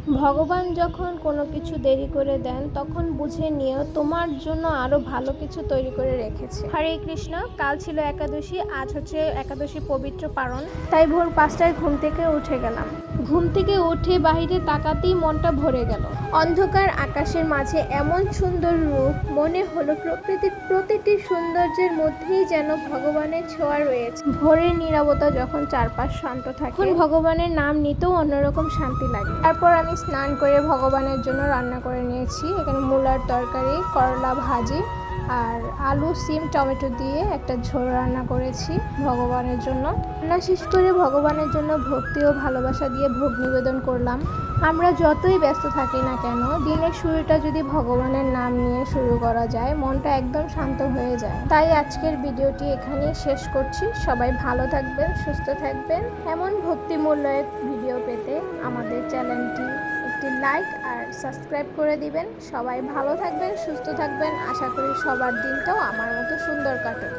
ভগবান যখন কোনো কিছু দেরি করে দেন তখন বুঝে নিও তোমার জন্য আরো ভালো কিছু তৈরি করে রেখেছে। হরে কৃষ্ণ। কাল ছিল একাদশী, আজ হচ্ছে একাদশী পবিত্র পারণ। তাই ভোর 5টায় ঘুম থেকে উঠে গেলাম। ঘুম থেকে উঠে বাইরে তাকাতেই মনটা ভরে গেল। অন্ধকার আকাশের মাঝে এমন সুন্দর রূপ, মনে হলো প্রকৃতির প্রতিটি সৌন্দর্যের মধ্যেই যেন ভগবানের ছোঁয়া রয়েছে। ভোরের নীরবতা যখন চারপাশ শান্ত থাকে, তখন ভগবানের নাম নিতেও অন্যরকম শান্তি লাগে। তারপর আমি স্নান করে ভগবানের জন্য রান্না করে নিয়েছি। এখানে মূলার তরকারি, করলা ভাজি আর আলু, সিম, টমেটো দিয়ে একটা ঝোল রান্না করেছি ভগবানের জন্য। রান্না শেষ করে ভগবানের জন্য ভক্তি ও ভালোবাসা দিয়ে ভোগ নিবেদন করলাম। আমরা যতই ব্যস্ত থাকি না কেন, দিনের শুরুটা যদি ভগবানের নাম নিয়ে শুরু করা যায়, মনটা একদম শান্ত হয়ে যায়। তাই আজকের ভিডিওটি এখানেই শেষ করছি। সবাই ভালো থাকবেন, সুস্থ থাকবেন। এমন ভক্তিমূলক ভিডিও পেতে আমাদের চ্যানেলটি একটি লাইক আর সাবস্ক্রাইব করে দিবেন। সবাই ভালো থাকবেন, সুস্থ থাকবেন। আশা করি সবার দিনটাও আমার মতো সুন্দর কাটুক।